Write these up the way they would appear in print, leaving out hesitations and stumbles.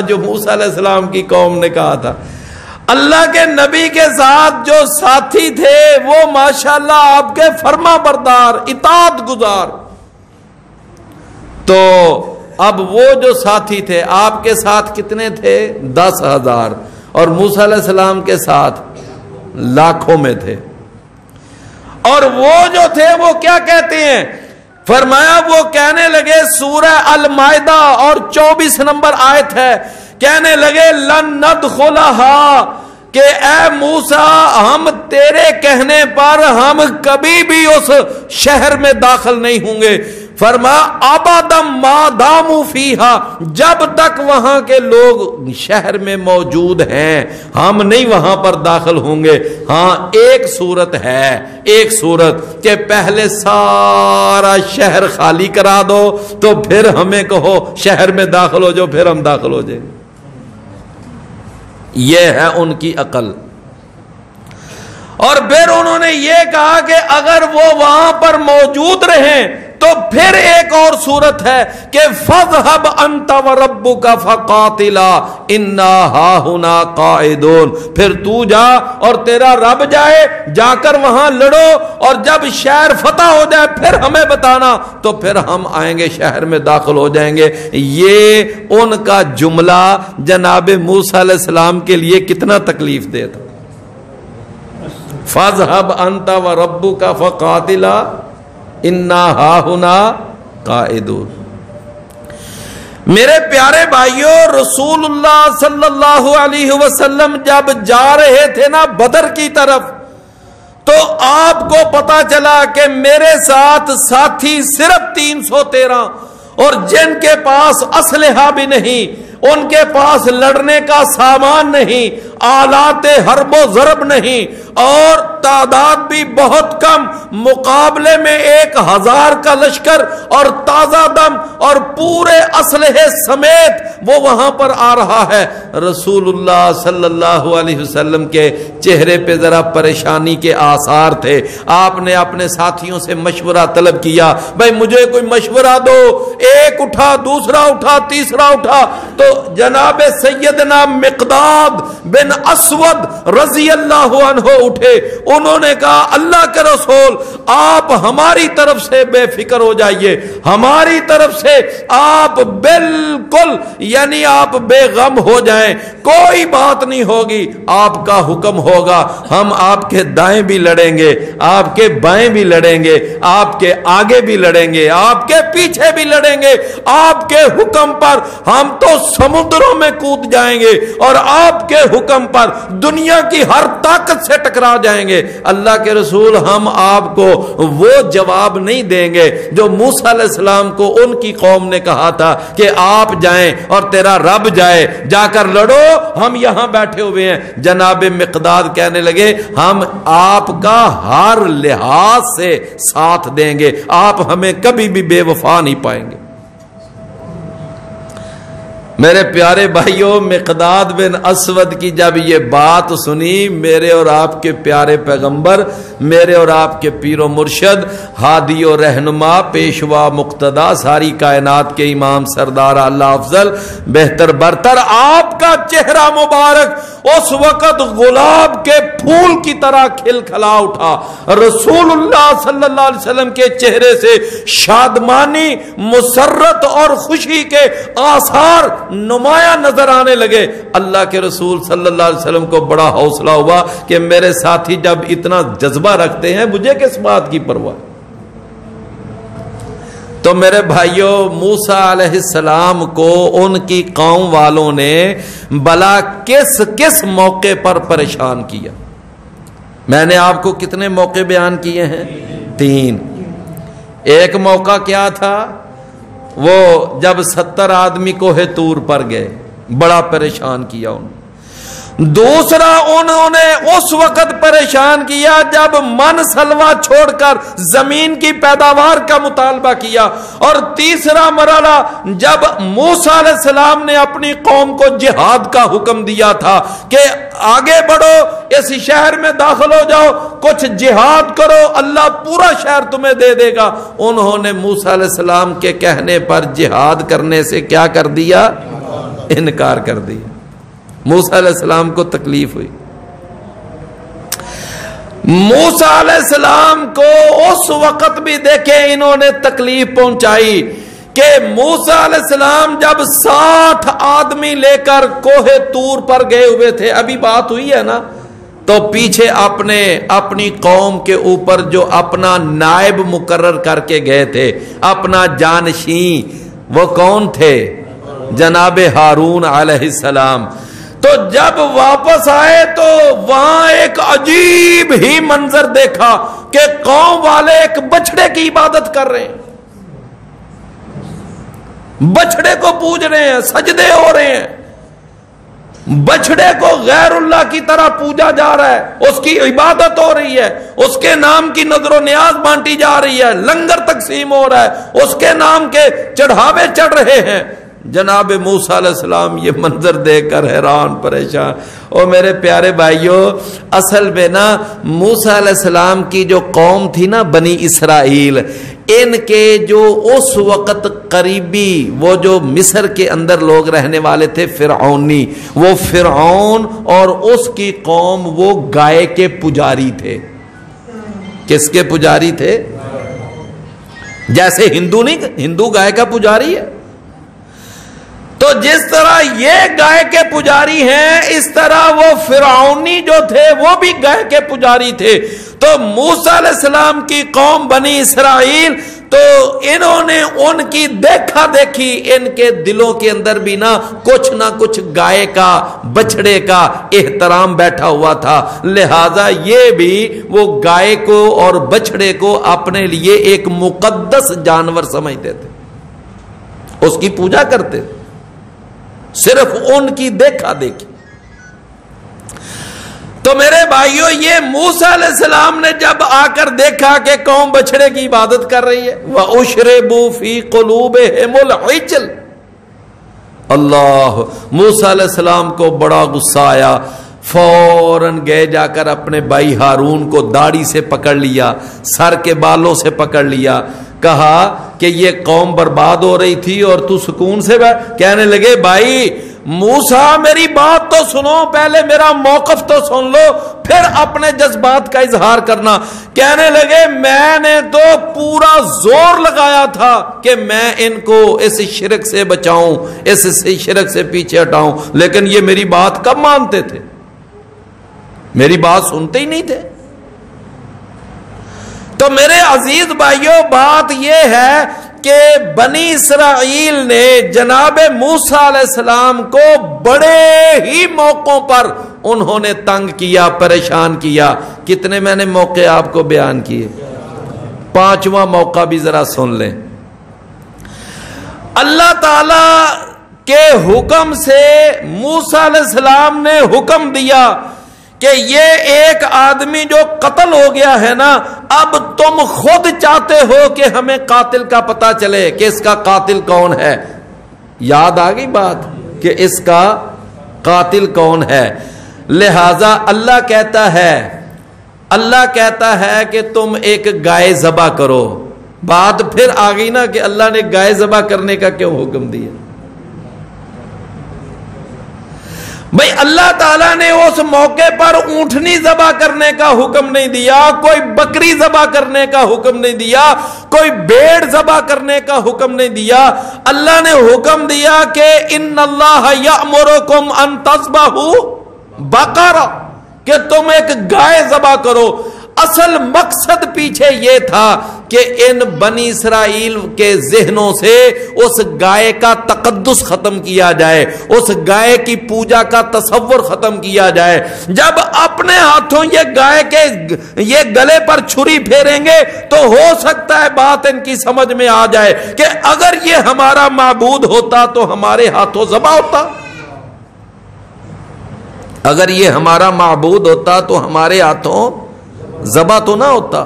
جو موسیٰ علیہ السلام کی قوم نے کہا تھا. اللہ کے نبی کے ساتھ جو ساتھی تھے وہ ماشاءاللہ آپ کے فرما بردار، اطاعت گزار. تو اب وہ جو ساتھی تھے آپ کے ساتھ کتنے تھے؟ 10,000. اور موسیٰ علیہ السلام کے ساتھ لاکھوں میں تھے. اور وہ جو تھے وہ کیا کہتے ہیں؟ فرمایا وہ کہنے لگے، سورہ المائدہ اور 24 نمبر آیت ہے، کہنے لگے لن ندخلہا، کہ اے موسیٰ ہم تیرے کہنے پر ہم کبھی بھی اس شہر میں داخل نہیں ہوں گے. فرمایا ابدم ما داموا فیہا، جب تک وہاں کے لوگ شہر میں موجود ہیں ہم نہیں وہاں پر داخل ہوں گے. ہاں ایک صورت ہے، ایک صورت کہ پہلے سارا شہر خالی کرا دو تو پھر ہمیں کہو شہر میں داخل ہو جاؤ، پھر ہم داخل ہو جائیں. یہ ہے ان کی عقل. اور پھر انہوں نے یہ کہا کہ اگر وہ وہاں پر موجود رہیں تو پھر ایک اور صورت ہے کہ فَاذْهَبْ أَنْتَ وَرَبُّكَ فَقَاتِلَا إِنَّا هَاهُنَا قَاعِدُونَ، پھر تو جا اور تیرا رب جائے، جا کر وہاں لڑو، اور جب شہر فتح ہو جائے پھر ہمیں بتانا تو پھر ہم آئیں گے، شہر میں داخل ہو جائیں گے. یہ ان کا جملہ جناب موسیٰ علیہ السلام کے لیے کتنا تکلیف دہ تھا. فَاذْهَبْ أَنْتَ وَرَبُّكَ فَقَاتِلَا اِنَّا هَاهُنَا قَاعِدُونَ. میرے پیارے بھائیوں، رسول اللہ صلی اللہ علیہ وسلم جب جا رہے تھے نا بدر کی طرف، تو آپ کو پتا چلا کہ میرے ساتھ ساتھی صرف 313، اور جن کے پاس اسلحہ بھی نہیں، ان کے پاس لڑنے کا سامان نہیں، آلات حرب و ضرب نہیں، اور تعداد بھی بہت کم، مقابلے میں 1000 کا لشکر اور تازہ دم اور پورے اسلحے سمیت وہ وہاں پر آ رہا ہے. رسول اللہ صلی اللہ علیہ وسلم کے چہرے پہ ذرا پریشانی کے آثار تھے. آپ نے اپنے ساتھیوں سے مشورہ طلب کیا، بھائی مجھے کوئی مشورہ دو. ایک اٹھا، دوسرا اٹھا، تیسرا اٹھا، تو جناب سیدنا مقداد بن اسود رضی اللہ عنہ اٹھے. انہوں نے کہا اللہ کے رسول آپ ہماری طرف سے بے فکر ہو جائیے، ہماری طرف سے آپ بالکل یعنی آپ بے غم ہو جائیں، کوئی بات نہیں ہوگی، آپ کا حکم ہوگا، ہم آپ کے دائیں بھی لڑیں گے، آپ کے بائیں بھی لڑیں گے، آپ کے آگے بھی لڑیں گے، آپ کے پیچھے بھی لڑیں گے، آپ کے حکم پر ہم تو سمندروں میں کود جائیں گے، اور آپ کے حکم پر دنیا کی ہر طاقت سے ٹکرا جائیں گے. اللہ کے رسول ہم آپ کو وہ جواب نہیں دیں گے جو موسیٰ علیہ السلام کو ان کی قوم نے کہا تھا کہ آپ جائیں اور تیرا رب جائے، جا کر لڑو، ہم یہاں بیٹھے ہوئے ہیں. جناب مقداد کہنے لگے ہم آپ کا ہر لحاظ سے ساتھ دیں گے، آپ ہمیں کبھی بھی بے وفا نہیں پائیں گے. میرے پیارے بھائیوں، مقداد بن اسود کی جب یہ بات سنی، میرے اور آپ کے پیارے پیغمبر، میرے اور آپ کے پیر و مرشد، ہادی و رہنما، پیشوا مقتدا، ساری کائنات کے امام سردار اللہ افضل بہتر برتر، آپ کا چہرہ مبارک اس وقت گلاب کے پھول کی طرح کھل کھلا اٹھا. رسول اللہ صلی اللہ علیہ وسلم کے چہرے سے شادمانی، مسرت اور خوشی کے آثار نمایاں نظر آنے لگے. اللہ کے رسول صلی اللہ علیہ وسلم کو بڑا حوصلہ ہوا کہ میرے ساتھی جب اتنا جذبہ رکھتے ہیں مجھے کس بات کی پرواہ. تو میرے بھائیوں، موسیٰ علیہ السلام کو ان کی قوم والوں نے بلا کس موقع پر پریشان کیا. میں نے آپ کو کتنے موقع بیان کیے ہیں؟ 3. ایک موقع کیا تھا؟ وہ جب 70 آدمی کوہ طور پر گئے، بڑا پریشان کیا انہوں. دوسرا انہوں نے اس وقت پریشان کیا جب من سلوا چھوڑ کر زمین کی پیداوار کا مطالبہ کیا. اور تیسرا مرحلہ جب موسیٰ علیہ السلام نے اپنی قوم کو جہاد کا حکم دیا تھا کہ آگے بڑھو، اس شہر میں داخل ہو جاؤ، کچھ جہاد کرو، اللہ پورا شہر تمہیں دے دے گا. انہوں نے موسیٰ علیہ السلام کے کہنے پر جہاد کرنے سے کیا کر دیا؟ انکار کر دیا. موسیٰ علیہ السلام کو تکلیف ہوئی. موسیٰ علیہ السلام کو اس وقت بھی دیکھیں انہوں نے تکلیف پہنچائی کہ موسیٰ علیہ السلام جب 60 آدمی لے کر کوہ طور پر گئے ہوئے تھے, ابھی بات ہوئی ہے نا, تو پیچھے اپنی قوم کے اوپر جو اپنا نائب مقرر کر کے گئے تھے, اپنا جانشین, وہ کون تھے؟ جناب ہارون علیہ السلام. تو جب واپس آئے تو وہاں ایک عجیب ہی منظر دیکھا کہ قوم والے ایک بچڑے کی عبادت کر رہے ہیں, بچڑے کو پوج رہے ہیں, سجدے ہو رہے ہیں, بچڑے کو غیر اللہ کی طرح پوجا جا رہا ہے, اس کی عبادت ہو رہی ہے, اس کے نام کی نظر و نیاز بانٹی جا رہی ہے, لنگر تقسیم ہو رہا ہے, اس کے نام کے چڑھاوے چڑھ رہے ہیں. جناب موسیٰ علیہ السلام یہ منظر دیکھ کر حیران پریشان. اور میرے پیارے بھائیوں, اصل میں نا موسیٰ علیہ السلام کی جو قوم تھی نا, بنی اسرائیل, ان کے جو اس وقت قریبی وہ جو مصر کے اندر لوگ رہنے والے تھے فرعونی, وہ فرعون اور اس کی قوم وہ گائے کے پجاری تھے. کس کے پجاری تھے؟ جیسے ہندو نہیں, ہندو گائے کا پجاری ہے, تو جس طرح یہ گائے کے پجاری ہیں اس طرح وہ فرعونی جو تھے وہ بھی گائے کے پجاری تھے. تو موسیٰ علیہ السلام کی قوم بنی اسرائیل, تو انہوں نے ان کی دیکھا دیکھی ان کے دلوں کے اندر بھی نہ کچھ گائے کا, بچڑے کا احترام بیٹھا ہوا تھا. لہذا یہ بھی وہ گائے کو اور بچڑے کو اپنے لیے ایک مقدس جانور سمجھتے تھے, اس کی پوجا کرتے تھے, صرف ان کی دیکھا دیکھی. تو میرے بھائیوں, یہ موسیٰ علیہ السلام نے جب آ کر دیکھا کہ قوم بچڑے کی عبادت کر رہی ہے, وَأُشْرِبُوا فِي قُلُوبِهِمُ الْعِجْلَ, اللہ, موسیٰ علیہ السلام کو بڑا غصہ آیا. فوراً گئے جا کر اپنے بھائی ہارون کو داڑھی سے پکڑ لیا, سر کے بالوں سے پکڑ لیا, کہا کہ یہ قوم برباد ہو رہی تھی اور تو سکون سے کہنے لگے, بھائی موسیٰ میری بات تو سنو, پہلے میرا موقف تو سن لو, پھر اپنے جذبات کا اظہار کرنا. کہنے لگے میں نے تو پورا زور لگایا تھا کہ میں ان کو اس شرک سے بچاؤں, اس شرک سے پیچھے ہٹاؤں, لیکن یہ میری بات کب مانتے تھے, میری بات سنتے ہی نہیں تھے. تو میرے عزیز بھائیوں, بات یہ ہے کہ بنی اسرائیل نے جناب موسیٰ علیہ السلام کو بڑے ہی موقعوں پر انہوں نے تنگ کیا, پریشان کیا. کتنے میں نے موقع آپ کو بیان کیے, 5واں موقع بھی ذرا سن لیں. اللہ تعالی کے حکم سے موسیٰ علیہ السلام نے حکم دیا کہ یہ ایک آدمی جو قتل ہو گیا ہے نا, اب تم خود چاہتے ہو کہ ہمیں قاتل کا پتہ چلے کہ اس کا قاتل کون ہے. یاد آ گئی بات کہ اس کا قاتل کون ہے. لہذا اللہ کہتا ہے کہ تم ایک گائے ذبح کرو. بات پھر آ گئی نا کہ اللہ نے گائے ذبح کرنے کا کیوں حکم دیا. بھئی اللہ تعالیٰ نے اس موقع پر اونٹنی ذبح کرنے کا حکم نہیں دیا, کوئی بکری ذبح کرنے کا حکم نہیں دیا, کوئی بھیڑ ذبح کرنے کا حکم نہیں دیا. اللہ نے حکم دیا کہ ان اللہ یأمرکم ان تذبحوا بقرہ, کہ تم ایک گائے ذبح کرو. اصل مقصد پیچھے یہ تھا کہ ان بنی اسرائیل کے ذہنوں سے اس گائے کا تقدس ختم کیا جائے, اس گائے کی پوجا کا تصور ختم کیا جائے. جب اپنے ہاتھوں یہ گائے کے یہ گلے پر چھری پھیریں گے تو ہو سکتا ہے بات ان کی سمجھ میں آ جائے کہ اگر یہ ہمارا معبود ہوتا تو ہمارے ہاتھوں ذبح ہوتا, اگر یہ ہمارا معبود ہوتا تو ہمارے ہاتھوں ذبح تو نہ ہوتا.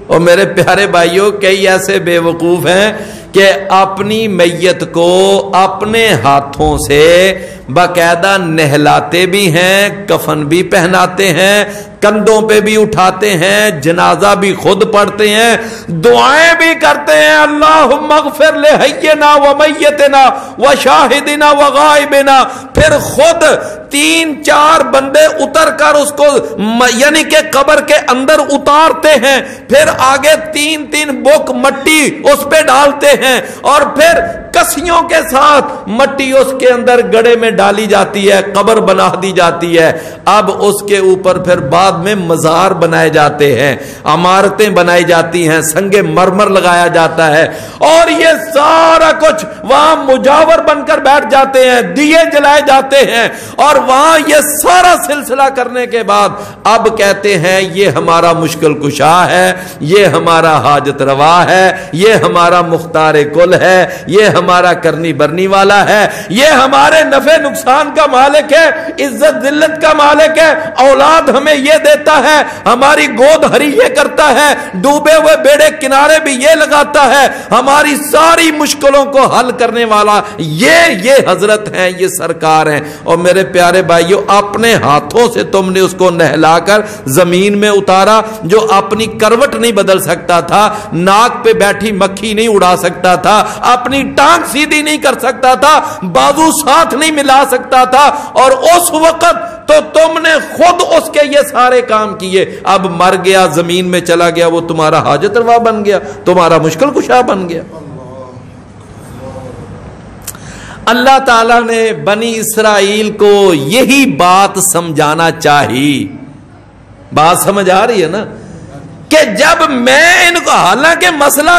اور میرے پیارے بھائیوں, کئی ایسے بے وقوف ہیں کہ اپنی میت کو اپنے ہاتھوں سے باقاعدہ نہلاتے بھی ہیں, کفن بھی پہناتے ہیں, کندھوں پہ بھی اٹھاتے ہیں، جنازہ بھی خود پڑھتے ہیں، دعائیں بھی کرتے ہیں، اللہم اغفر لحینا و میتنا و شاہدنا و غائبنا، پھر خود 3-4 بندے اتر کر اس کو یعنی کہ قبر کے اندر اتارتے ہیں، پھر آگے 3 بک مٹی اس پہ ڈالتے ہیں، اور پھر کسیوں کے ساتھ مٹی اس کے اندر گڑے میں ڈالی جاتی ہے، قبر بنا دی جاتی ہے۔ اب اس کے اوپر پھر بعد میں مزار بنائے جاتے ہیں، عمارتیں بنائی جاتی ہیں، سنگ مرمر لگایا جاتا ہے، اور یہ سارا کچھ وہاں مجاور بن کر بیٹھ جاتے ہیں، دیے جلائے جاتے ہیں، اور وہاں یہ سارا سلسلہ کرنے کے بعد اب کہتے ہیں یہ ہمارا مشکل کشا ہے، یہ ہمارا حاجت روا ہے، یہ ہمارا مختار کل ہے، یہ ہمارا کرنی برنی والا ہے، یہ ہمارے نفع نقصان کا مالک ہے، عزت ذلت کا مالک ہے، اولاد ہمیں یہ دیتا ہے، ہماری گود ہری یہ کرتا ہے، ڈوبے ہوئے بیڑے کنارے بھی یہ لگاتا ہے، ہماری ساری مشکلوں کو حل کرنے والا یہ حضرت ہیں، یہ سرکار ہیں۔ اور میرے پیارے بھائیو، اپنے ہاتھوں سے تم نے اس کو نہلا کر زمین میں اتارا، جو اپنی کروٹ نہیں بدل سکتا تھا، ناک پہ بیٹھی مکھی نہیں اڑا سکتا تھا، اپنی ٹانگ سیدھی نہیں کر سکتا تھا، بازو ساتھ نہیں ملا سکتا تھا، اور اس وقت تو تم نے خود اس کے یہ سارے کام کیے۔ اب مر گیا، زمین میں چلا گیا، وہ تمہارا حاجت روا بن گیا، تمہارا مشکل کشا بن گیا۔ اللہ تعالیٰ نے بنی اسرائیل کو یہی بات سمجھانا چاہی۔ بات سمجھ آ رہی ہے نا، کہ جب میں ان کو، حالانکہ مسئلہ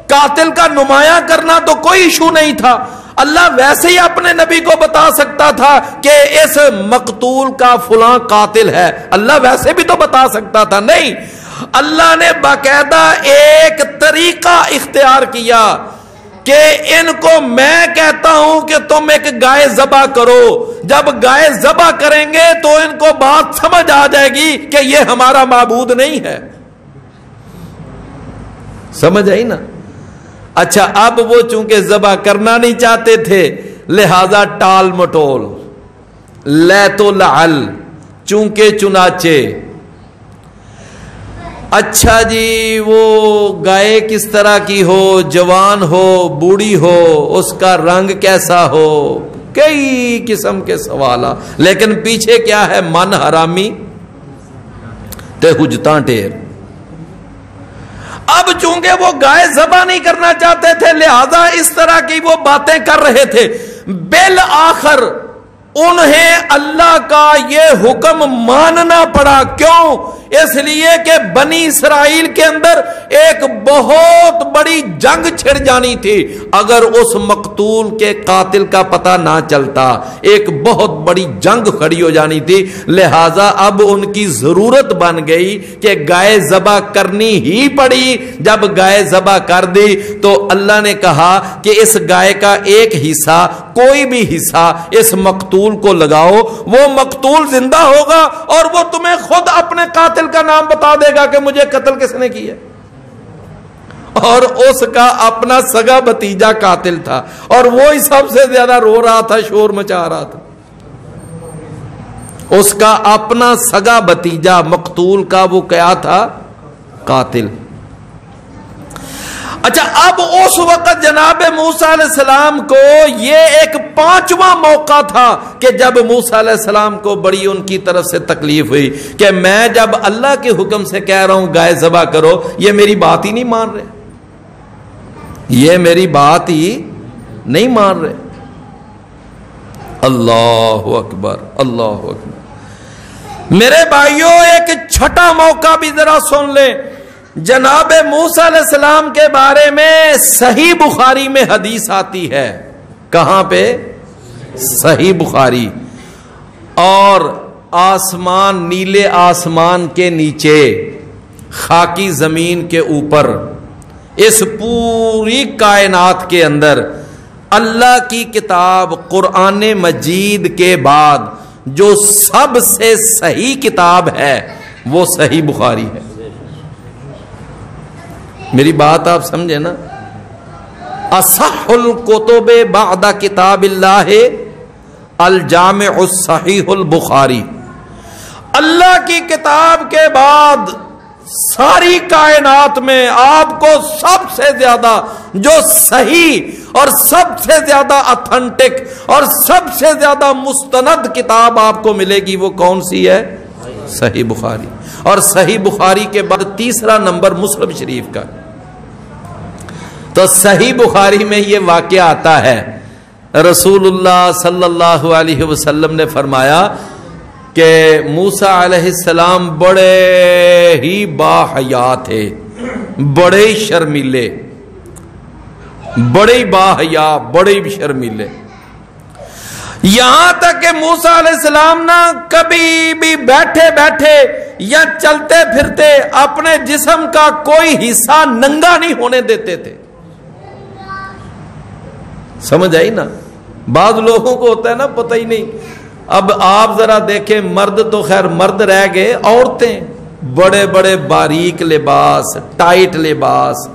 قاتل کا نمایاں کرنا تو کوئی ایشو نہیں تھا، اللہ ویسے ہی اپنے نبی کو بتا سکتا تھا کہ اس مقتول کا فلاں قاتل ہے، اللہ ویسے بھی تو بتا سکتا تھا، نہیں، اللہ نے باقاعدہ ایک طریقہ اختیار کیا کہ ان کو میں کہتا ہوں کہ تم ایک گائے ذبح کرو، جب گائے ذبح کریں گے تو ان کو بات سمجھ آ جائے گی کہ یہ ہمارا معبود نہیں ہے۔ سمجھ آئی نا؟ اچھا، اب وہ چونکہ ذبح کرنا نہیں چاہتے تھے، لہذا ٹال مٹول، لیت و لعل، چونکہ چنانچہ، اچھا جی وہ گائے کس طرح کی ہو، جوان ہو، بوڑھی ہو، اس کا رنگ کیسا ہو، کئی قسم کے سوالات، لیکن پیچھے کیا ہے؟ من حرامی تے حجتاں ٹیر۔ اب چونکہ وہ گائے ذبح نہیں کرنا چاہتے تھے، لہذا اس طرح کی وہ باتیں کر رہے تھے، بالآخر انہیں اللہ کا یہ حکم ماننا پڑا۔ کیوں؟ اس لیے کہ بنی اسرائیل کے اندر ایک بہت بڑی جنگ چھڑ جانی تھی، اگر اس مقتول کے قاتل کا پتہ نہ چلتا، ایک بہت بڑی جنگ کھڑی ہو جانی تھی، لہذا اب ان کی ضرورت بن گئی کہ گائے ذبح کرنی ہی پڑی۔ جب گائے ذبح کر دی تو اللہ نے کہا کہ اس گائے کا ایک حصہ، کوئی بھی حصہ اس مقتول کو لگاؤ، وہ مقتول زندہ ہوگا اور وہ تمہیں خود اپنے قاتل کا نام بتا دے گا کہ مجھے قتل کس نے کیا، اور اس کا اپنا سگا بھتیجا قاتل تھا، اور وہی سب سے زیادہ رو رہا تھا، شور مچا رہا تھا۔ اس کا اپنا سگا بھتیجا مقتول کا وہ کیا تھا؟ قاتل۔ اچھا، اب اس وقت جناب موسیٰ علیہ السلام کو یہ ایک 5واں موقع تھا کہ جب موسیٰ علیہ السلام کو بڑی ان کی طرف سے تکلیف ہوئی کہ میں جب اللہ کے حکم سے کہہ رہا ہوں گائے ذبح کرو، یہ میری بات ہی نہیں مان رہے، یہ میری بات ہی نہیں مان رہے۔ اللہ اکبر، اللہ اکبر۔ میرے بھائیوں، ایک چھٹا موقع بھی ذرا سن لیں۔ جناب موسیٰ علیہ السلام کے بارے میں صحیح بخاری میں حدیث آتی ہے۔ کہاں پہ؟ صحیح بخاری۔ اور آسمان، نیلے آسمان کے نیچے، خاکی زمین کے اوپر، اس پوری کائنات کے اندر اللہ کی کتاب قرآن مجید کے بعد جو سب سے صحیح کتاب ہے وہ صحیح بخاری ہے۔ میری بات آپ سمجھے نا؟ اصح الکتب بعد کتاب اللہ الجامع الصحیح البخاری۔ اللہ کی کتاب کے بعد ساری کائنات میں آپ کو سب سے زیادہ جو صحیح اور سب سے زیادہ اتھینٹک اور سب سے زیادہ مستند کتاب آپ کو ملے گی وہ کون سی ہے؟ صحیح بخاری. اور صحیح بخاری کے بعد تیسرا نمبر مسلم شریف کا. تو صحیح بخاری میں یہ واقعہ آتا ہے، رسول اللہ صلی اللہ علیہ وسلم نے فرمایا کہ موسیٰ علیہ السلام بڑے ہی باحیا تھے، بڑے ہی شرمیلے، بڑے ہی باحیا، بڑے ہی شرمیلے. یہاں تک کہ موسیٰ علیہ السلام نا کبھی بھی بیٹھے بیٹھے یا چلتے پھرتے اپنے جسم کا کوئی حصہ ننگا نہیں ہونے دیتے تھے. سمجھ آئی نا؟ بعض لوگوں کو ہوتا ہے نا پتہ ہی نہیں. اب آپ ذرا دیکھیں، مرد تو خیر مرد رہ گئے، عورتیں بڑے بڑے باریک لباس، ٹائٹ لباس،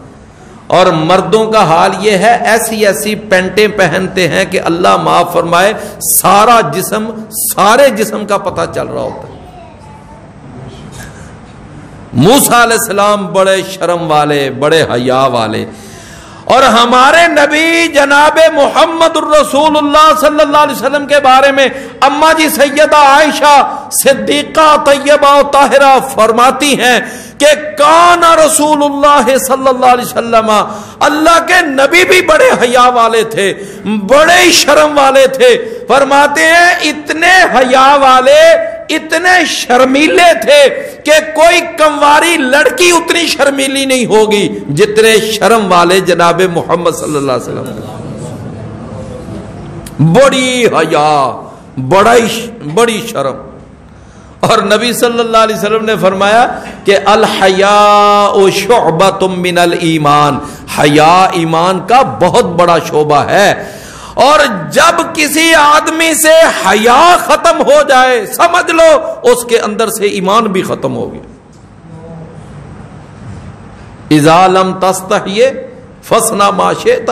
اور مردوں کا حال یہ ہے ایسی ایسی پینٹیں پہنتے ہیں کہ اللہ معاف فرمائے سارا جسم، سارے جسم کا پتہ چل رہا ہوتا ہے. موسیٰ علیہ السلام بڑے شرم والے، بڑے حیا والے. اور ہمارے نبی جناب محمد الرسول اللہ صلی اللہ علیہ وسلم کے بارے میں اماں جی سیدہ عائشہ صدیقہ طیبہ و طاہرہ فرماتی ہیں کہ کان رسول اللہ صلی اللہ علیہ وسلم، اللہ کے نبی بھی بڑے حیا والے تھے، بڑے شرم والے تھے. فرماتے ہیں اتنے حیا والے، اتنے شرمیلے تھے کہ کوئی کنواری لڑکی اتنی شرمیلی نہیں ہوگی جتنے شرم والے جناب محمد صلی اللہ علیہ وسلم. بڑی حیا، بڑی شرم. اور نبی صلی اللہ علیہ وسلم نے فرمایا کہ الحیاء شعبۃ من الایمان، حیا ایمان کا بہت بڑا شعبہ ہے. اور جب کسی آدمی سے حیا ختم ہو جائے سمجھ لو اس کے اندر سے ایمان بھی ختم ہو گیا. اذا لم تستحی فاصنع ما شئت،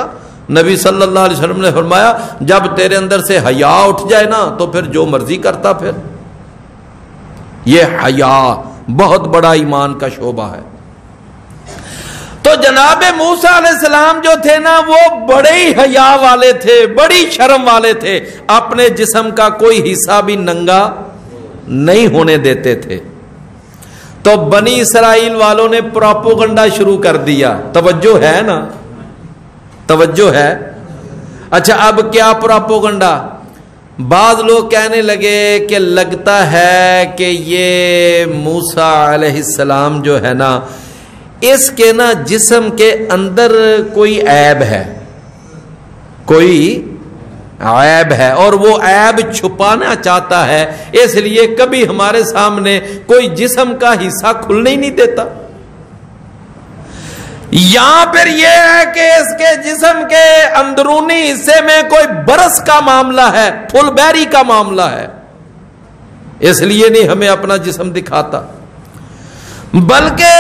نبی صلی اللہ علیہ وسلم نے فرمایا جب تیرے اندر سے حیا اٹھ جائے نا تو پھر جو مرضی کرتا. پھر یہ حیا بہت بڑا ایمان کا شعبہ ہے. تو جناب موسیٰ علیہ السلام جو تھے نا وہ بڑے ہی حیا والے تھے، بڑی شرم والے تھے، اپنے جسم کا کوئی حصہ بھی ننگا نہیں ہونے دیتے تھے. تو بنی اسرائیل والوں نے پروپیگنڈا شروع کر دیا. توجہ ہے نا؟ توجہ ہے. اچھا اب کیا پروپیگنڈا؟ بعض لوگ کہنے لگے کہ لگتا ہے کہ یہ موسیٰ علیہ السلام جو ہے نا اس کے نا جسم کے اندر کوئی عیب ہے، کوئی عیب ہے اور وہ عیب چھپانا چاہتا ہے، اس لیے کبھی ہمارے سامنے کوئی جسم کا حصہ کھلنے ہی نہیں دیتا. یہاں پھر یہ ہے کہ اس کے جسم کے اندرونی حصے میں کوئی برس کا معاملہ ہے، پھل بیری کا معاملہ ہے، اس لیے نہیں ہمیں اپنا جسم دکھاتا. بلکہ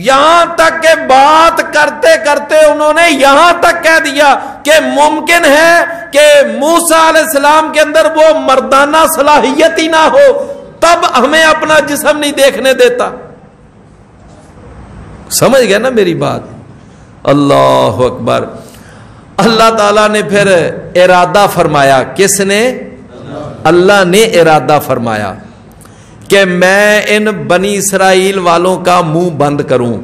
یہاں تک کہ بات کرتے کرتے انہوں نے یہاں تک کہہ دیا کہ ممکن ہے کہ موسیٰ علیہ السلام کے اندر وہ مردانہ صلاحیت ہی نہ ہو، تب ہمیں اپنا جسم نہیں دیکھنے دیتا. سمجھ گئے نا میری بات؟ اللہ اکبر. اللہ تعالیٰ نے پھر ارادہ فرمایا. کس نے؟ اللہ نے ارادہ فرمایا کہ میں ان بنی اسرائیل والوں کا منہ بند کروں.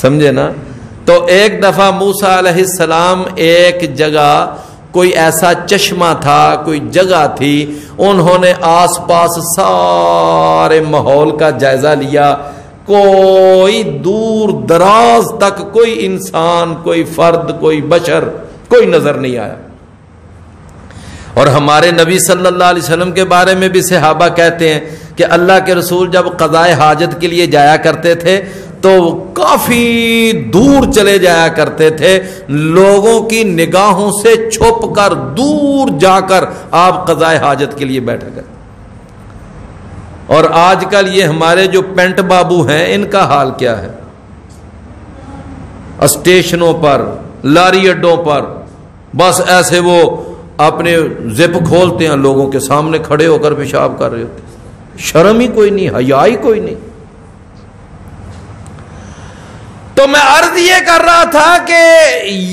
سمجھے نا؟ تو ایک دفعہ موسیٰ علیہ السلام ایک جگہ، کوئی ایسا چشمہ تھا، کوئی جگہ تھی، انہوں نے آس پاس سارے ماحول کا جائزہ لیا. کوئی دور دراز تک کوئی انسان، کوئی فرد، کوئی بشر کوئی نظر نہیں آیا. اور ہمارے نبی صلی اللہ علیہ وسلم کے بارے میں بھی صحابہ کہتے ہیں کہ اللہ کے رسول جب قضاء حاجت کے لیے جایا کرتے تھے تو کافی دور چلے جایا کرتے تھے، لوگوں کی نگاہوں سے چھپ کر دور جا کر آپ قضاء حاجت کے لیے بیٹھا کرتے. اور آج کل یہ ہمارے جو پینٹ بابو ہیں ان کا حال کیا ہے؟ اسٹیشنوں پر، لاری اڈوں پر بس ایسے وہ اپنے زپ کھولتے ہیں، لوگوں کے سامنے کھڑے ہو کر پیشاب کر رہے ہوتے، شرم ہی کوئی نہیں، حیا ہی کوئی نہیں۔ تو میں عرض یہ کر رہا تھا کہ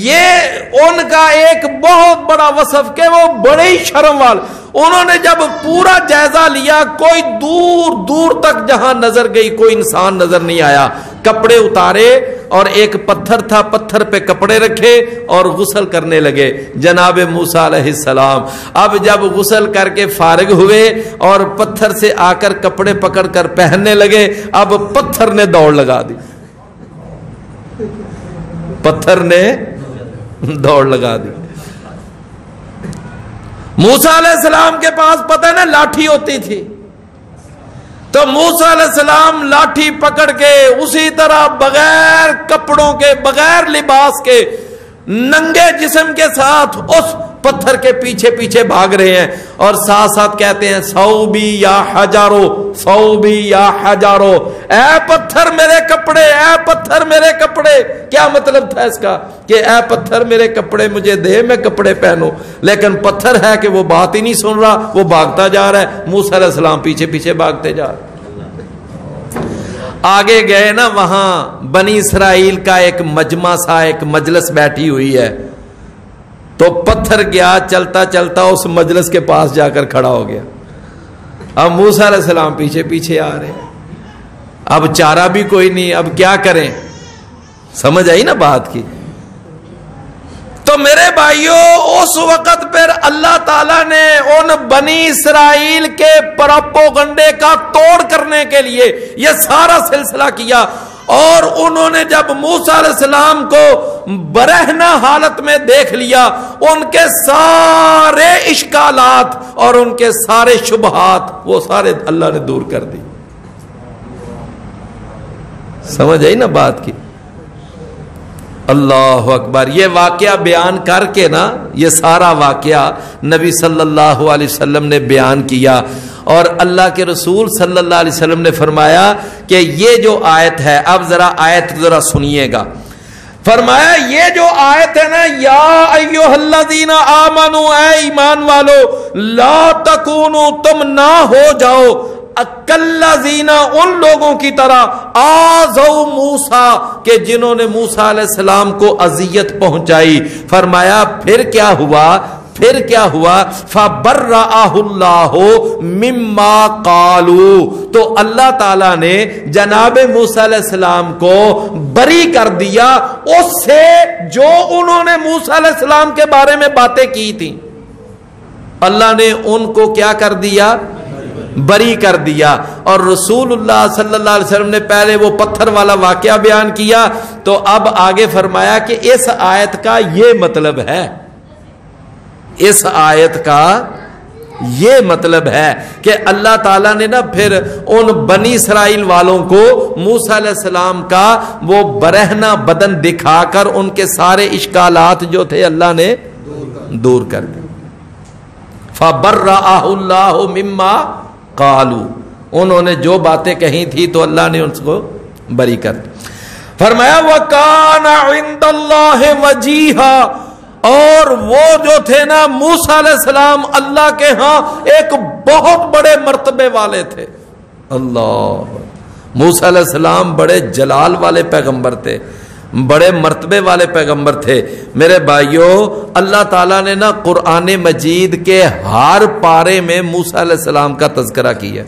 یہ ان کا ایک بہت بڑا وصف کہ وہ بڑے ہی شرم والے، انہوں نے جب پورا جائزہ لیا، کوئی دور دور تک جہاں نظر گئی کوئی انسان نظر نہیں آیا، کپڑے اتارے اور ایک پتھر تھا، پتھر پہ کپڑے رکھے اور غسل کرنے لگے جناب موسیٰ علیہ السلام۔ اب جب غسل کر کے فارغ ہوئے اور پتھر سے آ کر کپڑے پکڑ کر پہننے لگے، اب پتھر نے دوڑ لگا دی، پتھر نے دوڑ لگا دی۔ موسیٰ علیہ السلام کے پاس پتہ نا لاٹھی ہوتی تھی، تو موسیٰ علیہ السلام لاٹھی پکڑ کے اسی طرح بغیر کپڑوں کے، بغیر لباس کے، ننگے جسم کے ساتھ اس پتھر کے پیچھے پیچھے بھاگ رہے ہیں، اور ساتھ ساتھ کہتے ہیں ثوبی یا حجارو، ثوبی یا حجارو، اے پتھر میرے کپڑے، اے پتھر میرے کپڑے۔ کیا مطلب تھا اس کا کہ اے پتھر میرے کپڑے مجھے دے، میں کپڑے پہنوں، لیکن پتھر ہے کہ وہ بات ہی نہیں سن رہا، وہ بھاگتا جا رہا ہے، موسیٰ علیہ السلام پیچھے پیچھے بھاگتے جا رہے۔ آگے گئے نا، وہاں بنی اسرائیل کا ایک مجمع سا، ایک مجلس بیٹھی ہوئی ہے، تو پتھر گیا چلتا چلتا اس مجلس کے پاس جا کر کھڑا ہو گیا۔ اب موسیٰ علیہ السلام پیچھے پیچھے آ رہے ہیں، اب چارہ بھی کوئی نہیں، اب کیا کریں؟ سمجھ آئی نا بات کی؟ تو میرے بھائیوں، اس وقت پھر اللہ تعالیٰ نے ان بنی اسرائیل کے پروپیگنڈے کا توڑ کرنے کے لیے یہ سارا سلسلہ کیا، اور انہوں نے جب موسیٰ علیہ السلام کو برہنہ حالت میں دیکھ لیا، ان کے سارے اشکالات اور ان کے سارے شبہات وہ سارے اللہ نے دور کر دی۔ سمجھ آئی نا بات کی؟ اللہ اکبر۔ یہ واقعہ بیان کر کے نا، یہ سارا واقعہ نبی صلی اللہ علیہ وسلم نے بیان کیا، اور اللہ کے رسول صلی اللہ علیہ وسلم نے فرمایا کہ یہ جو آیت ہے، اب ذرا آیت ذرا سنیے گا، فرمایا یہ جو آیت ہے نا، یا ایھا الذین آمنو، اے ایمان والو، لا تکونوا، تم نہ ہو جاؤ، کالذین، ان لوگوں کی طرح، آذوا موسیٰ، کہ جنہوں نے موسیٰ علیہ السلام کو اذیت پہنچائی۔ فرمایا پھر کیا ہوا؟ پھر کیا ہوا؟ فَبَرَّأَهُ اللَّهُ مِمَّا قَالُوا، تو اللہ تعالیٰ نے جناب موسیٰ علیہ السلام کو بری کر دیا اس سے جو انہوں نے موسیٰ علیہ السلام کے بارے میں باتیں کی تھیں، اللہ نے ان کو کیا کر دیا؟ بری کر دیا۔ اور رسول اللہ صلی اللہ علیہ وسلم نے پہلے وہ پتھر والا واقعہ بیان کیا، تو اب آگے فرمایا کہ اس آیت کا یہ مطلب ہے، اس آیت کا یہ مطلب ہے کہ اللہ تعالیٰ نے نا پھر ان بنی اسرائیل والوں کو موسیٰ علیہ السلام کا وہ برہنہ بدن دکھا کر ان کے سارے اشکالات جو تھے اللہ نے دور کر دیا۔ فَبَرَّأَهُ اللَّهُ مِمَّا قَالُوا، انہوں نے جو باتیں کہی تھی تو اللہ نے ان کو بری کر دیا۔ فرمایا وَكَانَ عِندَ اللَّهِ وَجِيهًا، اور وہ جو تھے نا موسیٰ علیہ السلام اللہ کے ہاں ایک بہت بڑے مرتبے والے تھے۔ اللہ، موسیٰ علیہ السلام بڑے جلال والے پیغمبر تھے، بڑے مرتبے والے پیغمبر تھے۔ میرے بھائیوں، اللہ تعالیٰ نے نا قرآن مجید کے ہر پارے میں موسیٰ علیہ السلام کا تذکرہ کیا،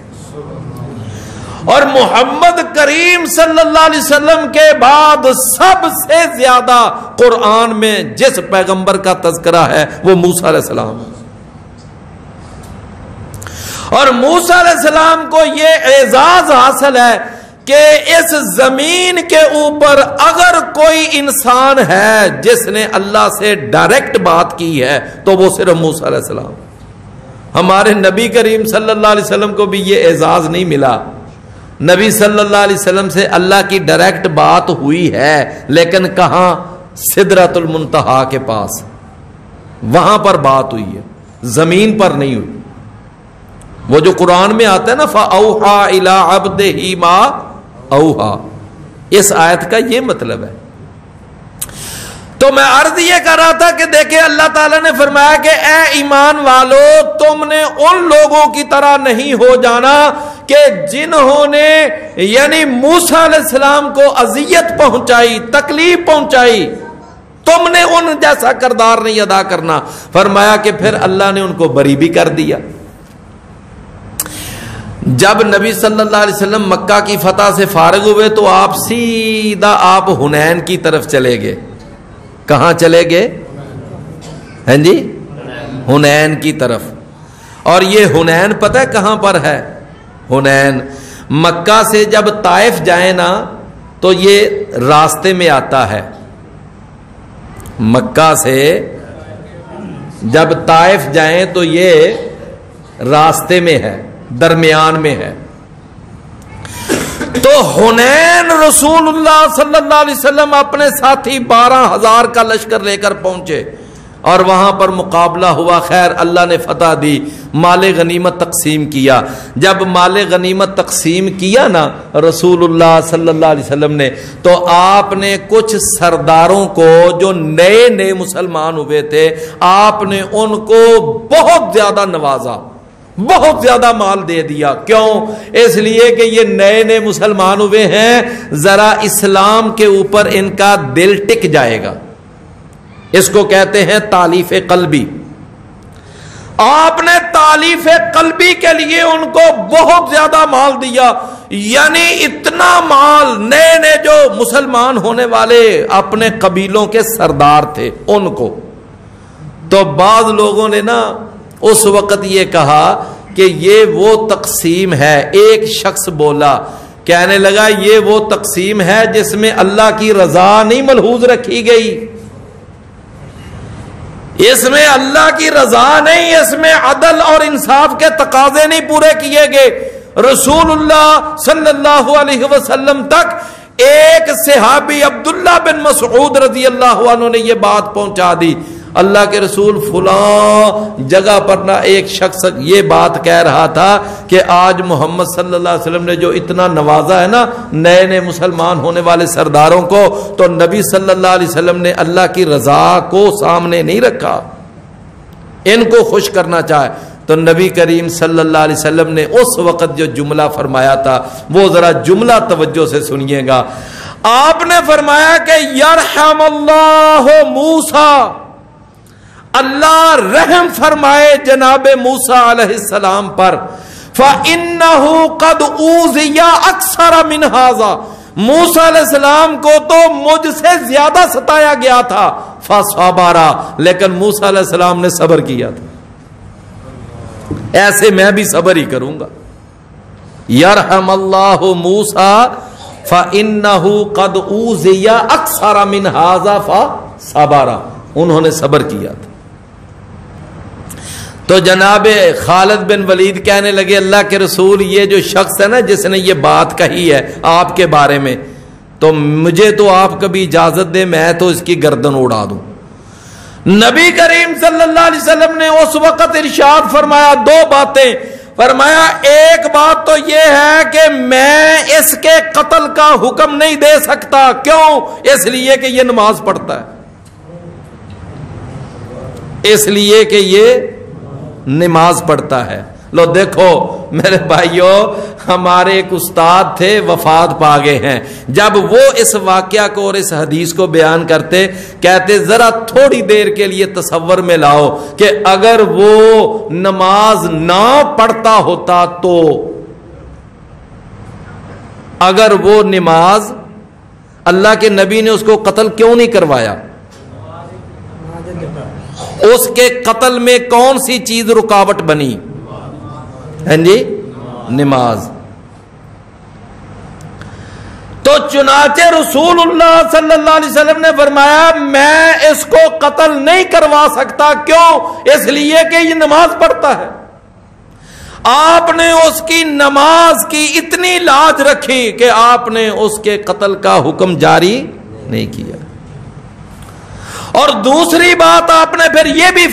اور محمد کریم صلی اللہ علیہ وسلم کے بعد سب سے زیادہ قرآن میں جس پیغمبر کا تذکرہ ہے وہ موسیٰ علیہ السلام، اور موسیٰ علیہ السلام کو یہ اعزاز حاصل ہے کہ اس زمین کے اوپر اگر کوئی انسان ہے جس نے اللہ سے ڈائریکٹ بات کی ہے تو وہ صرف موسیٰ علیہ السلام۔ ہمارے نبی کریم صلی اللہ علیہ وسلم کو بھی یہ اعزاز نہیں ملا، نبی صلی اللہ علیہ وسلم سے اللہ کی ڈائریکٹ بات ہوئی ہے، لیکن کہاں؟ سدرۃ المنتہا کے پاس، وہاں پر بات ہوئی ہے، زمین پر نہیں ہوئی۔ وہ جو قرآن میں آتا ہے نا فَأَوْحَى إِلَىٰ عَبْدِهِ مَا أَوْحَى، اس آیت کا یہ مطلب ہے۔ تو تو میں عرض یہ کر رہا تھا کہ دیکھیں اللہ تعالیٰ نے فرمایا کہ اے ایمان والو تم نے ان لوگوں کی طرح نہیں ہو جانا کہ جنہوں نے یعنی موسیٰ علیہ السلام کو اذیت پہنچائی، تکلیف پہنچائی، تم نے ان جیسا کردار نہیں ادا کرنا۔ فرمایا کہ پھر اللہ نے ان کو بری بھی کر دیا۔ جب نبی صلی اللہ علیہ وسلم مکہ کی فتح سے فارغ ہوئے تو آپ سیدھا آپ حنین کی طرف چلے گئے۔ کہاں چلے گئے؟ ہیں جی حنین کی طرف۔ اور یہ حنین پتہ ہے کہاں پر ہے؟ حنین مکہ سے جب طائف جائیں نا تو یہ راستے میں آتا ہے۔ مکہ سے جب طائف جائیں تو یہ راستے میں ہے، درمیان میں ہے۔ تو حنین رسول اللہ صلی اللہ علیہ وسلم اپنے ساتھی 12,000 کا لشکر لے کر پہنچے اور وہاں پر مقابلہ ہوا۔ خیر اللہ نے فتح دی، مال غنیمت تقسیم کیا۔ جب مال غنیمت تقسیم کیا نا رسول اللہ صلی اللہ علیہ وسلم نے، تو آپ نے کچھ سرداروں کو جو نئے نئے مسلمان ہوئے تھے، آپ نے ان کو بہت زیادہ نوازا، بہت زیادہ مال دے دیا۔ کیوں؟ اس لیے کہ یہ نئے نئے مسلمان ہوئے ہیں، ذرا اسلام کے اوپر ان کا دل ٹک جائے گا۔ اس کو کہتے ہیں تالیف قلبی۔ آپ نے تالیف قلبی کے لیے ان کو بہت زیادہ مال دیا، یعنی اتنا مال نئے نئے جو مسلمان ہونے والے اپنے قبیلوں کے سردار تھے ان کو۔ تو بعض لوگوں نے نا اس وقت یہ کہا کہ یہ وہ تقسیم ہے۔ ایک شخص بولا، کہنے لگا یہ وہ تقسیم ہے جس میں اللہ کی رضا نہیں ملحوظ رکھی گئی، اس میں اللہ کی رضا نہیں، اس میں عدل اور انصاف کے تقاضے نہیں پورے کیے گئے۔ رسول اللہ صلی اللہ علیہ وسلم تک ایک صحابی عبداللہ بن مسعود رضی اللہ عنہ نے یہ بات پہنچا دی، اللہ کے رسول فلاں جگہ پر نہ ایک شخص یہ بات کہہ رہا تھا کہ آج محمد صلی اللہ علیہ وسلم نے جو اتنا نوازا ہے نا نئے نئے مسلمان ہونے والے سرداروں کو، تو نبی صلی اللہ علیہ وسلم نے اللہ کی رضا کو سامنے نہیں رکھا، ان کو خوش کرنا چاہے۔ تو نبی کریم صلی اللہ علیہ وسلم نے اس وقت جو جملہ فرمایا تھا وہ ذرا جملہ توجہ سے سنیے گا۔ آپ نے فرمایا کہ یرحم اللہ موسیٰ، اللہ رحم فرمائے جناب موسیٰ علیہ السلام پر، فَإِنَّهُ قَدْ أُوذِيَ أَكْثَرَ مِنْ هَذَا، موسیٰ علیہ السلام کو تو مجھ سے زیادہ ستایا گیا تھا، فَصَبَرَ، لیکن موسیٰ علیہ السلام نے صبر کیا تھا۔ ایسے میں بھی صبر ہی کروں گا۔ یرحم اللہ موسیٰ فَإِنَّهُ قَدْ أُوذِيَ أَكْثَرَ مِنْ هَذَا فَصَبَرَ، انہوں نے صبر کیا تھا۔ تو جناب خالد بن ولید کہنے لگے اللہ کے رسول یہ جو شخص ہے نا جس نے یہ بات کہی ہے آپ کے بارے میں، تو مجھے تو آپ کبھی اجازت دے میں تو اس کی گردن اڑا دوں۔ نبی کریم صلی اللہ علیہ وسلم نے اس وقت ارشاد فرمایا دو باتیں، فرمایا ایک بات تو یہ ہے کہ میں اس کے قتل کا حکم نہیں دے سکتا، کیوں؟ اس لیے کہ یہ نماز پڑھتا ہے، اس لیے کہ یہ نماز پڑھتا ہے۔ لو دیکھو میرے بھائیوں، ہمارے ایک استاد تھے وفات پا گئے ہیں، جب وہ اس واقعہ کو اور اس حدیث کو بیان کرتے کہتے ذرا تھوڑی دیر کے لیے تصور میں لاؤ کہ اگر وہ نماز نہ پڑھتا ہوتا تو، اگر وہ نماز، اللہ کے نبی نے اس کو قتل کیوں نہیں کروایا؟ اس کے قتل میں کون سی چیز رکاوٹ بنی؟ ہیں جی نماز۔ تو چنانچہ رسول اللہ صلی اللہ علیہ وسلم نے فرمایا میں اس کو قتل نہیں کروا سکتا، کیوں؟ اس لیے کہ یہ نماز پڑھتا ہے۔ آپ نے اس کی نماز کی اتنی لاج رکھی کہ آپ نے اس کے قتل کا حکم جاری نہیں کیا۔ اور دوسری بات آپ نے پھر یہ بھی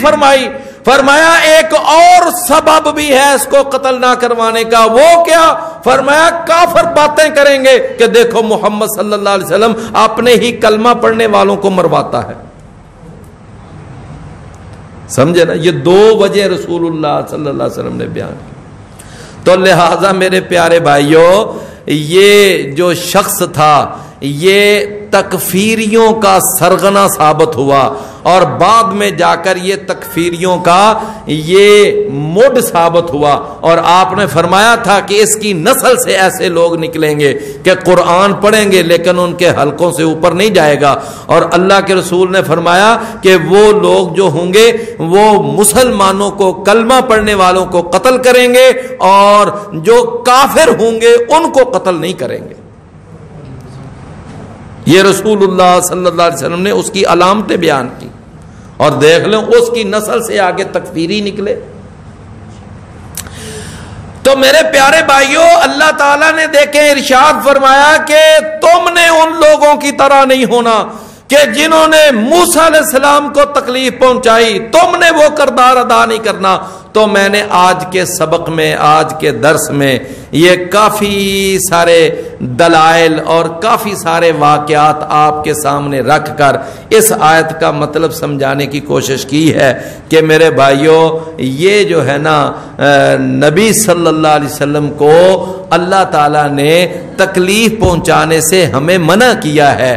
فرمایا ایک اور سبب بھی ہے اس کو قتل نہ کروانے کا، وہ کیا؟ فرمایا کافر باتیں کریں گے کہ دیکھو محمد صلی اللہ علیہ وسلم اپنے ہی کلمہ پڑھنے والوں کو مرواتا ہے، سمجھے نا, یہ 2 وجہ رسول اللہ صلی اللہ علیہ وسلم نے بیان کی. تو لہذا میرے پیارے بھائیوں, یہ جو شخص تھا یہ تکفیریوں کا سرغنہ ثابت ہوا, اور بعد میں جا کر یہ تکفیریوں کا یہ مڈ ثابت ہوا. اور آپ نے فرمایا تھا کہ اس کی نسل سے ایسے لوگ نکلیں گے کہ قرآن پڑھیں گے لیکن ان کے حلقوں سے اوپر نہیں جائے گا. اور اللہ کے رسول نے فرمایا کہ وہ لوگ جو ہوں گے وہ مسلمانوں کو, کلمہ پڑھنے والوں کو قتل کریں گے, اور جو کافر ہوں گے ان کو قتل نہیں کریں گے. یہ رسول اللہ صلی اللہ علیہ وسلم نے اس کی علامتیں بیان کی, اور دیکھ لیں اس کی نسل سے آگے تکفیری نکلے. تو میرے پیارے بھائیوں, اللہ تعالیٰ نے دیکھیں ارشاد فرمایا کہ تم نے ان لوگوں کی طرح نہیں ہونا کہ جنہوں نے موسیٰ علیہ السلام کو تکلیف پہنچائی, تم نے وہ کردار ادا نہیں کرنا. تو میں نے آج کے سبق میں, آج کے درس میں یہ کافی سارے دلائل اور کافی سارے واقعات آپ کے سامنے رکھ کر اس آیت کا مطلب سمجھانے کی کوشش کی ہے کہ میرے بھائیوں, یہ جو ہے نا نبی صلی اللہ علیہ وسلم کو اللہ تعالیٰ نے تکلیف پہنچانے سے ہمیں منع کیا ہے,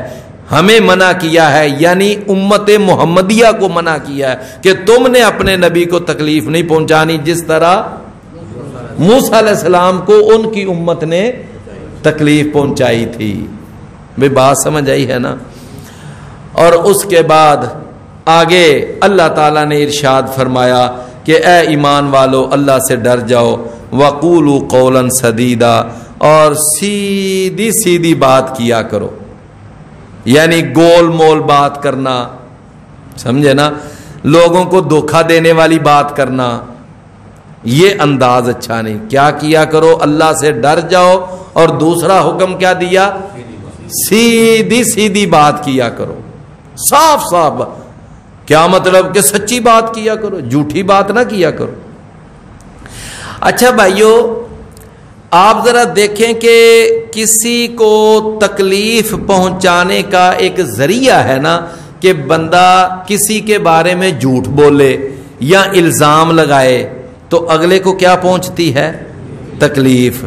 ہمیں منع کیا ہے, یعنی امت محمدیہ کو منع کیا ہے کہ تم نے اپنے نبی کو تکلیف نہیں پہنچانی جس طرح موسیٰ علیہ السلام کو ان کی امت نے تکلیف پہنچائی تھی. بھئی بات سمجھ آئی ہے نا. اور اس کے بعد آگے اللہ تعالیٰ نے ارشاد فرمایا کہ اے ایمان والو اللہ سے ڈر جاؤ, وقولوا قولا سدیدا, اور سیدھی سیدھی بات کیا کرو, یعنی گول مول بات کرنا, سمجھے نا, لوگوں کو دھوکہ دینے والی بات کرنا, یہ انداز اچھا نہیں. کیا کیا کرو, اللہ سے ڈر جاؤ, اور دوسرا حکم کیا دیا, سیدھی سیدھی بات کیا کرو, صاف صاف. کیا مطلب کہ سچی بات کیا کرو, جھوٹی بات نہ کیا کرو. اچھا بھائیو, آپ ذرا دیکھیں کہ کسی کو تکلیف پہنچانے کا ایک ذریعہ ہے نا کہ بندہ کسی کے بارے میں جھوٹ بولے یا الزام لگائے, تو اگلے کو کیا پہنچتی ہے, تکلیف.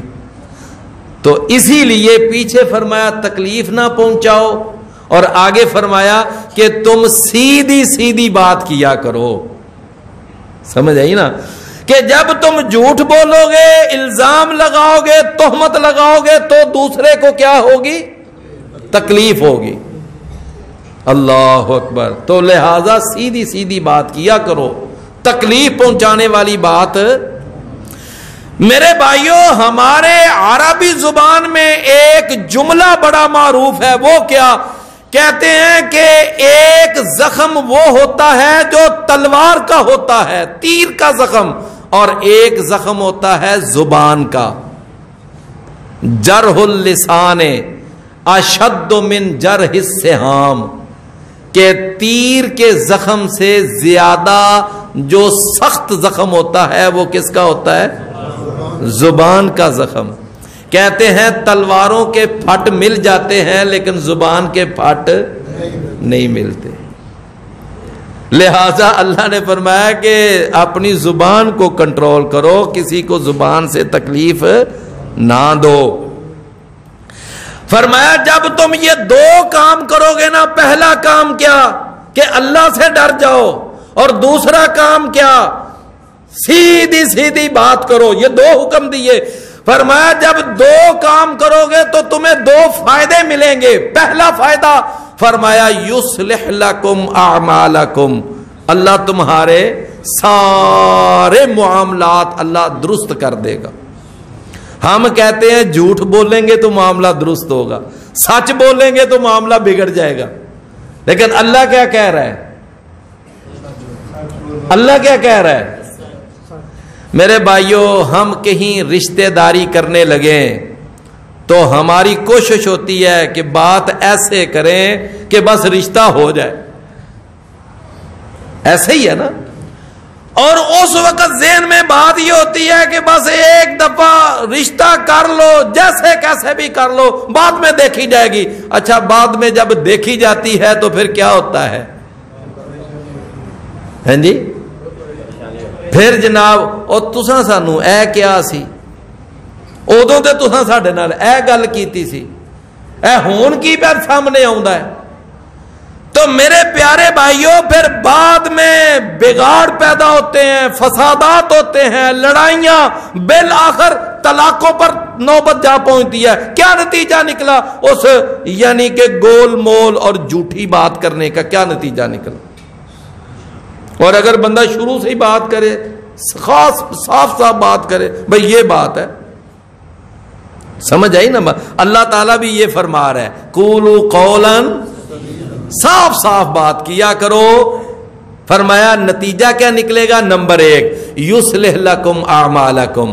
تو اسی لیے پیچھے فرمایا تکلیف نہ پہنچاؤ, اور آگے فرمایا کہ تم سیدھی سیدھی بات کیا کرو. سمجھ آئی نا, کہ جب تم جھوٹ بولو گے, الزام لگاؤ گے, تہمت لگاؤ گے, تو دوسرے کو کیا ہوگی, تکلیف ہوگی. اللہ اکبر. تو لہذا سیدھی سیدھی بات کیا کرو, تکلیف پہنچانے والی بات. میرے بھائیوں, ہمارے عربی زبان میں ایک جملہ بڑا معروف ہے, وہ کیا کہتے ہیں کہ ایک زخم وہ ہوتا ہے جو تلوار کا ہوتا ہے, تیر کا زخم, اور ایک زخم ہوتا ہے زبان کا. جرح اللسان اشد من جرح السہام, کہ تیر کے زخم سے زیادہ جو سخت زخم ہوتا ہے وہ کس کا ہوتا ہے, زبان کا زخم. کہتے ہیں تلواروں کے پھٹ مل جاتے ہیں لیکن زبان کے پھٹ نہیں ملتے. لہذا اللہ نے فرمایا کہ اپنی زبان کو کنٹرول کرو, کسی کو زبان سے تکلیف نہ دو. فرمایا جب تم یہ 2 کام کرو گے نا, پہلا کام کیا کہ اللہ سے ڈر جاؤ, اور دوسرا کام کیا, سیدھی سیدھی بات کرو. یہ 2 حکم دیے. فرمایا جب 2 کام کرو گے تو تمہیں 2 فائدے ملیں گے. پہلا فائدہ فرمایا یصلح لکم اعمالکم, اللہ تمہارے سارے معاملات اللہ درست کر دے گا. ہم کہتے ہیں جھوٹ بولیں گے تو معاملہ درست ہوگا, سچ بولیں گے تو معاملہ بگڑ جائے گا. لیکن اللہ کیا کہہ رہا ہے, اللہ کیا کہہ رہا ہے. میرے بھائیوں, ہم کہیں رشتہ داری کرنے لگیں تو ہماری کوشش ہوتی ہے کہ بات ایسے کریں کہ بس رشتہ ہو جائے. ایسے ہی ہے نا. اور اس وقت ذہن میں بات یہ ہوتی ہے کہ بس ایک دفعہ رشتہ کر لو, جیسے کیسے بھی کر لو, بعد میں دیکھی جائے گی. اچھا, بعد میں جب دیکھی جاتی ہے تو پھر کیا ہوتا ہے, ہاں جی, پھر جناب او تساں سانو اے کیا سی ادوں تے تساں ساڈے نال اے گل کیتی سی اے ہون کی پھر سامنے آوندا ہے. تو میرے پیارے بھائیوں پھر بعد میں بگاڑ پیدا ہوتے ہیں, فسادات ہوتے ہیں, لڑائیاں, بالآخر طلاقوں پر نوبت جا پہنچتی ہے. کیا نتیجہ نکلا اس یعنی کہ گول مول اور جھوٹی بات کرنے کا؟ کیا نتیجہ نکلا؟ اور اگر بندہ شروع سے ہی بات کرے, خاص صاف بات کرے, بھئی یہ بات ہے, سمجھ آئی نا؟ اللہ تعالیٰ بھی یہ فرما رہا ہے قولوا قولا, صاف بات کیا کرو. فرمایا نتیجہ کیا نکلے گا؟ نمبر 1 یصلح لکم اعمالکم,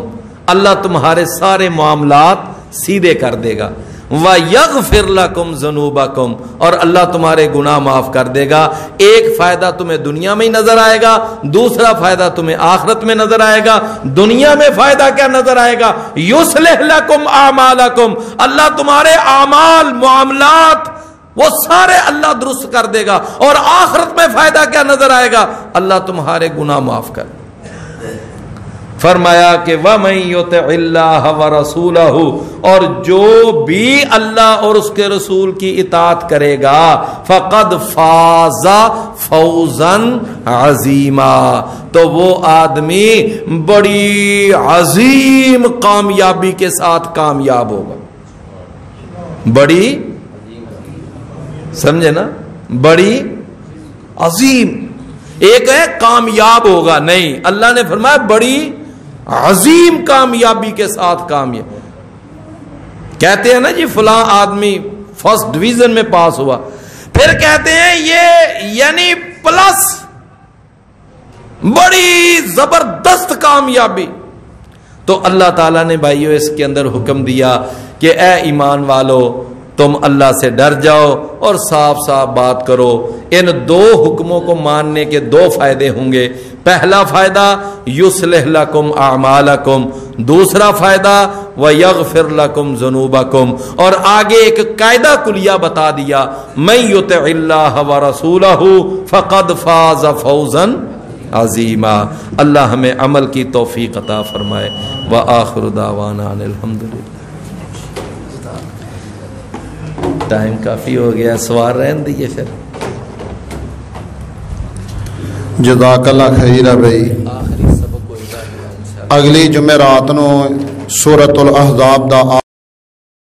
اللہ تمہارے سارے معاملات سیدھے کر دے گا. وَيَغْفِرْ لَكُمْ ذُنُوبَكُمْ, اور اللہ تمہارے گناہ معاف کر دے گا. ایک فائدہ تمہیں دنیا میں ہی نظر آئے گا, دوسرا فائدہ تمہیں آخرت میں نظر آئے گا. دنیا میں فائدہ کیا نظر آئے گا؟ یصلح لکم اعمالکم, اللہ تمہارے اعمال معاملات وہ سارے اللہ درست کر دے گا. اور آخرت میں فائدہ کیا نظر آئے گا؟ اللہ تمہارے گناہ معاف کر. فرمایا کہ وَمَن يُطِعِ اللَّهَ وَرَسُولَهُ, اور جو بھی اللہ اور اس کے رسول کی اطاعت کرے گا فَقَدْ فَازَ فَوْزًا عَظِيمًا, تو وہ آدمی بڑی عظیم کامیابی کے ساتھ کامیاب ہوگا. بڑی, سمجھے نا, بڑی عظیم. ایک ہے کامیاب ہوگا, نہیں, اللہ نے فرمایا بڑی عظیم کامیابی کے ساتھ کامیاب. کہتے ہیں نا جی فلاں آدمی فرسٹ ڈویژن میں پاس ہوا, پھر کہتے ہیں یہ یعنی پلس بڑی زبردست کامیابی. تو اللہ تعالیٰ نے بھائیو اس کے اندر حکم دیا کہ اے ایمان والو تم اللہ سے ڈر جاؤ اور صاف بات کرو. ان 2 حکموں کو ماننے کے 2 فائدے ہوں گے. پہلا فائدہ یصلح لکم اعمالکم, دوسرا فائدہ ویغفر لکم ذنوبکم. اور آگے ایک قاعدہ کلیہ بتا دیا, من یطع اللہ ورسولہ فقد فاز فوزا عظیما. اللہ ہمیں عمل کی توفیق عطا فرمائے. وآخر دعوانا ان الحمدللہ. ٹائم کافی ہو گیا, سوال رہن دیئے پھر. جزاک اللہ خیر بھائی. اگلی جمعرات نو سورۃ الاحزاب دا